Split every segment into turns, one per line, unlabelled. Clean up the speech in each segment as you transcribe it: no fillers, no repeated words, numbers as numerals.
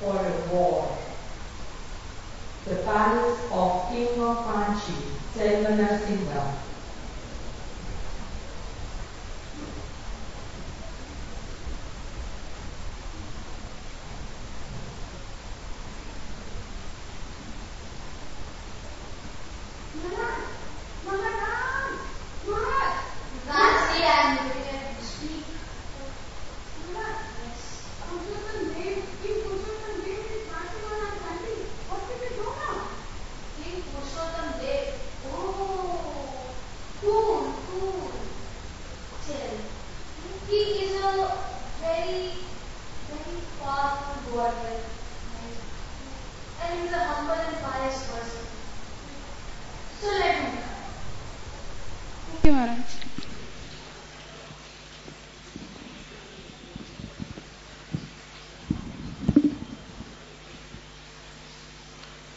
for a war. The palace of King of Kanchi, Selvanarsinga.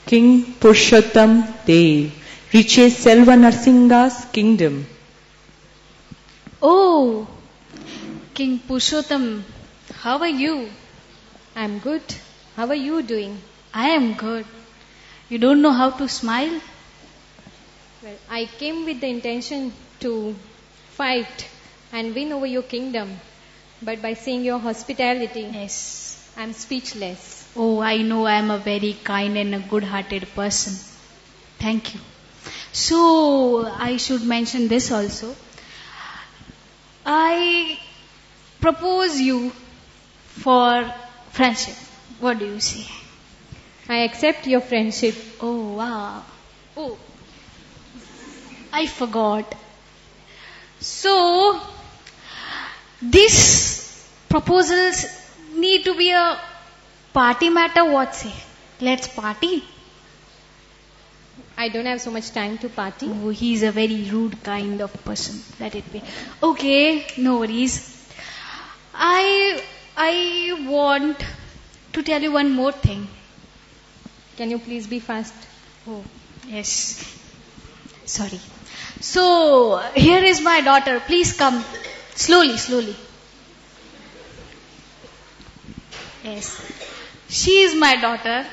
King Purushottam Dev reaches Selvanarsinga's kingdom.
Oh, King Purushottam, how are you?
I'm good. How are you doing?
I am good. You don't know how to smile?
Well, I came with the intention to fight and win over your kingdom. But by seeing your hospitality,
Yes.
I'm speechless.
Oh, I know I am a very kind and a good-hearted person. Thank you. So, I should mention this also. I propose you for friendship. What do you say?
I accept your friendship.
Oh, wow. Oh, I forgot. So, these proposals need to be a party matter, what say? Let's party.
I don't have so much time to party.
Oh, he's a very rude kind of person. Let it be. Okay, no worries. I want to tell you one more thing.
Can you please be fast?
Oh, yes. Sorry. So, here is my daughter. Please come. Slowly, slowly. Yes. She is my daughter,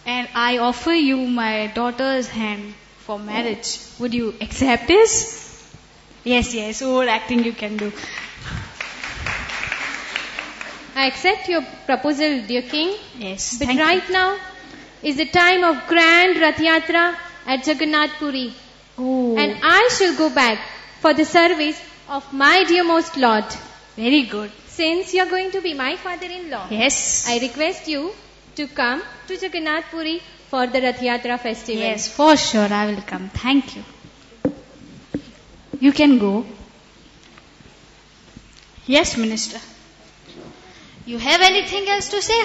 and I offer you my daughter's hand for marriage. Would you accept this? Yes, yes. Overacting you can do.
I accept your proposal, dear king.
Yes.
But
thank you.
right now is the time of grand Rath Yatra at Jagannath Puri.
Oh,
And I shall go back for the service of my dearmost Lord.
very good.
Since you are going to be my father-in-law,
Yes.
I request you to come to Jagannath Puri for the Rath Yatra festival.
Yes, for sure I will come. Thank you. You can go. Yes, Minister. You have anything else to say?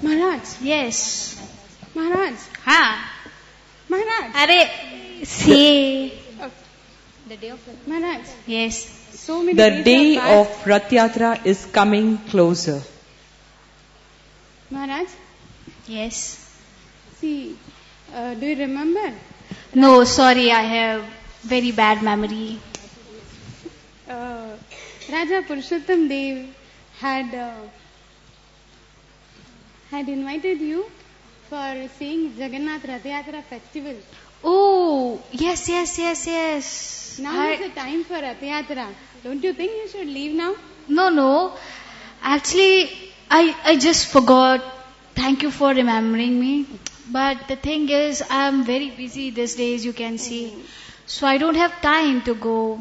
Maharaj,
Yes.
Maharaj,
Ha.
Maharaj,
Are say.
The day of Rath
Maharaj.
Yes.
So many
The
days
day
have passed.
of Rath Yatra is coming closer.
Maharaj,
Yes.
see, do you remember?
No, sorry, I have very bad memory.
Raja Purushottam Dev had invited you for seeing Jagannath Rath Yatra festival.
Oh, yes, yes, yes, yes.
Now is the time for Rath Yatra. Don't you think you should leave now?
No, no. Actually, I just forgot. Thank you for remembering me. But the thing is, I'm very busy these days, you can see. So I don't have time to go.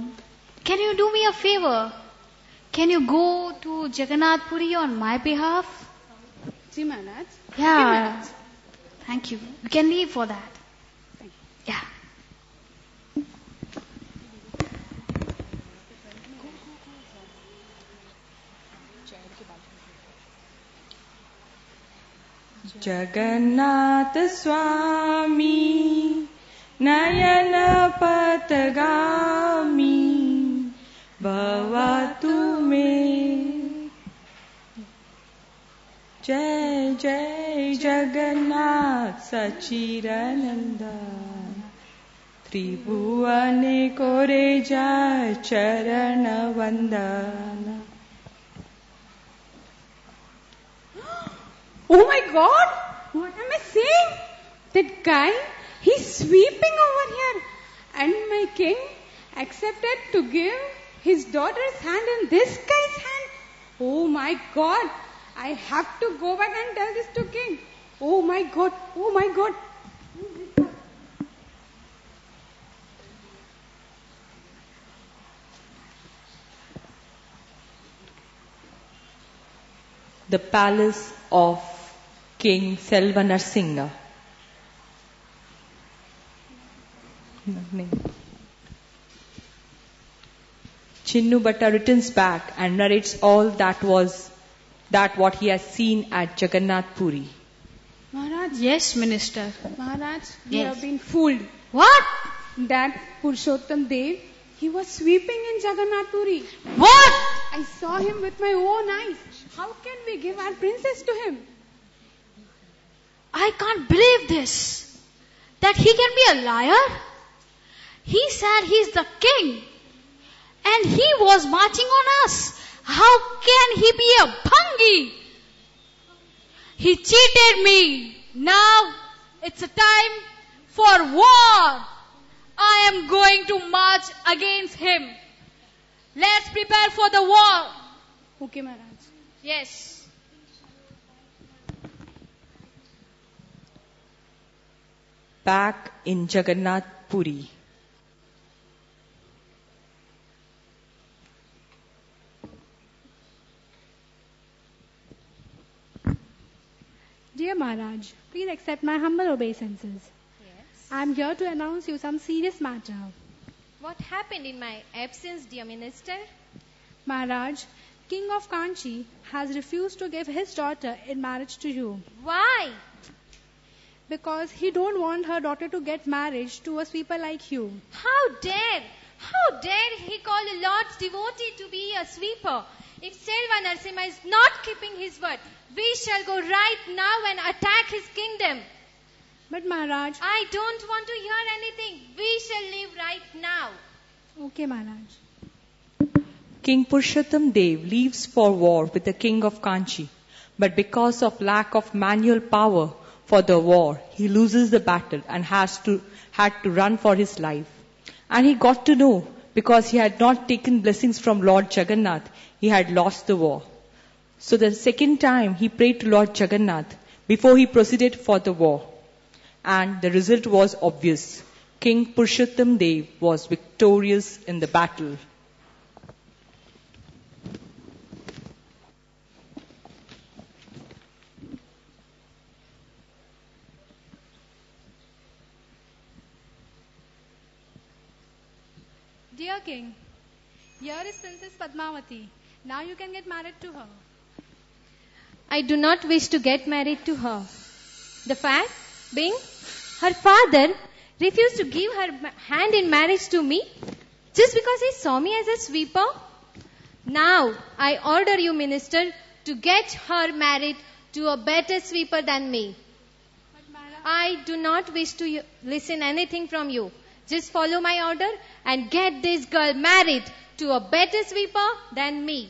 Can you do me a favor? Can you go to Jagannath Puri on my behalf?
See, Maharaj.
Yeah. Thank you. You can leave for that. Yeah.
Jagannath Swami Nayana Patagami Bhavatu me Jai Jai Jagannath Sachirananda Tribhuane Kore Jai Charana Vandana.
Oh my God! What am I saying? That guy, he's sweeping over here. And my king accepted to give his daughter's hand in this guy's hand. Oh my God! I have to go back and tell this to king. Oh my God! Oh my God!
The palace of King Selva Narasimha. Chinnu Bhatta returns back and narrates all that what he has seen at Jagannath Puri.
Maharaj,
Yes, Minister.
Maharaj, we
Yes.
have been fooled.
What?
That Purushottam Dev, he was sweeping in Jagannath Puri.
What?
I saw him with my own eyes. How can we give our princess to him?
I can't believe this. That he can be a liar? He said he's the king. And he was marching on us. How can he be a bhangi? He cheated me. Now it's a time for war. I am going to march against him. Let's prepare for the war.
Okay, Maharaj.
Yes.
Back in Jagannath Puri.
Dear Maharaj, please accept my humble obeisances.
Yes.
I am here to announce you some serious matter.
What happened in my absence, dear minister?
Maharaj, King of Kanchi has refused to give his daughter in marriage to you
Why?
because he don't want her daughter to get married to a sweeper like you.
How dare he call a Lord's devotee to be a sweeper? If Selva Narasimha is not keeping his word, we shall go right now and attack his kingdom.
But Maharaj,
I don't want to hear anything. We shall leave right now.
okay Maharaj.
King Purushottam Dev leaves for war with the king of Kanchi, but because of lack of manual power for the war, he loses the battle and had to run for his life. And he got to know, because he had not taken blessings from Lord Jagannath, he had lost the war. So the second time he prayed to Lord Jagannath before he proceeded for the war. And the result was obvious. King Purushottam Dev was victorious in the battle.
Dear King, here is Princess Padmavati. Now you can get married to her.
I do not wish to get married to her. The fact being, her father refused to give her hand in marriage to me just because he saw me as a sweeper. Now, I order you, minister, to get her married to a better sweeper than me.
But Maharaj,
I do not wish to listen anything from you. Just follow my order and get this girl married to a better sweeper than me.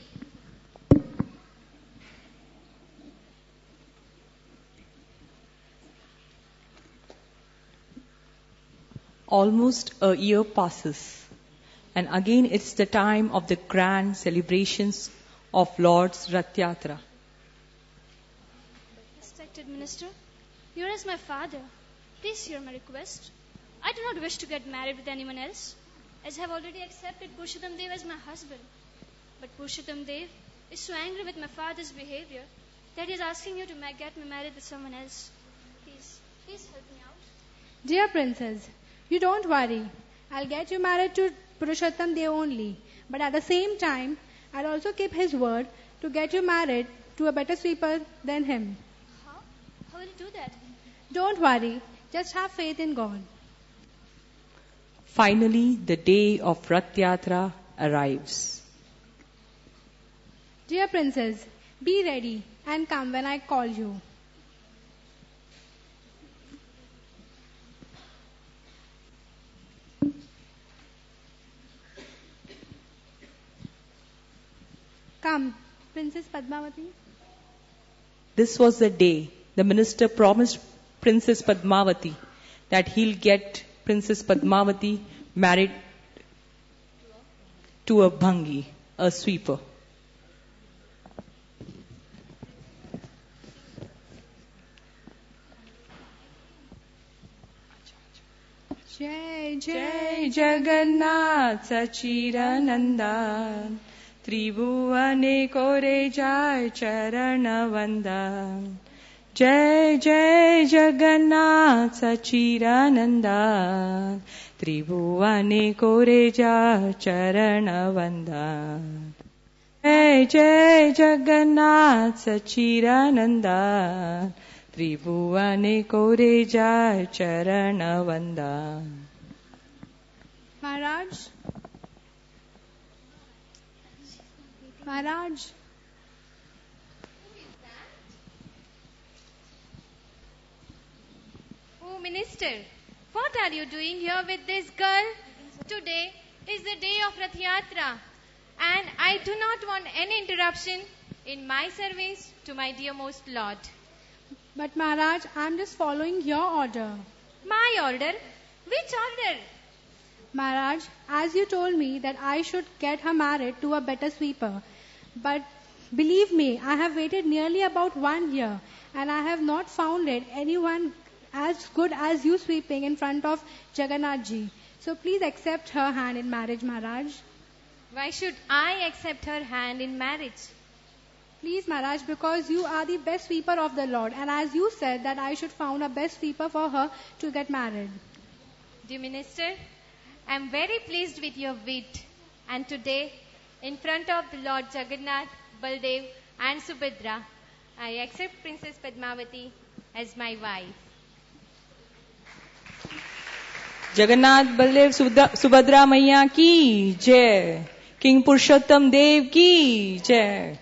Almost a year passes, and again it's the time of the grand celebrations of Lord's Rath Yatra.
Respected Minister, here is my father. Please hear my request. I do not wish to get married with anyone else, as I have already accepted Purushottam Dev as my husband. But Purushottam Dev is so angry with my father's behavior that he is asking you to get me married with someone else. Please help me out.
dear princess, you don't worry. I'll get you married to Purushottam Dev only. But at the same time, I'll also keep his word to get you married to a better sweeper than him.
How? How will you do that?
Don't worry. Just have faith in God.
Finally, the day of Rath Yatra arrives.
Dear princess, be ready and come when I call you. Come, Princess Padmavati.
This was the day the minister promised Princess Padmavati that he'll get Princess Padmavati married to a bhangi, a sweeper.
Jai Jai Jagannath Sachirananda Tribhuvane Kore Jai Charanavanda Jai Jai Jagannath Sachirananda Tribhuvane Kore Jai Charanavanda Jai Jai Jagannath Sachirananda Tribhuvane Kore Jai Charanavanda.
Maharaj.
Oh, Minister, what are you doing here with this girl? Today is the day of Rath Yatra, and I do not want any interruption in my service to my dearmost Lord.
But Maharaj, I'm just following your order.
My order? Which order?
Maharaj, as you told me that I should get her married to a better sweeper. But believe me, I have waited nearly about 1 year and I have not found anyone as good as you sweeping in front of Jagannath Ji. So please accept her hand in marriage, Maharaj.
Why should I accept her hand in marriage?
Please, Maharaj, because you are the best sweeper of the Lord. And as you said that I should found a best sweeper for her to get married.
Dear Minister, I am very pleased with your wit. And today, in front of the Lord Jagannath, Baldev and Subhadra, I accept Princess Padmavati as my wife.
Jagannath Baldev Subhadra Maiya ki jai. King Purushottam Dev ki jai.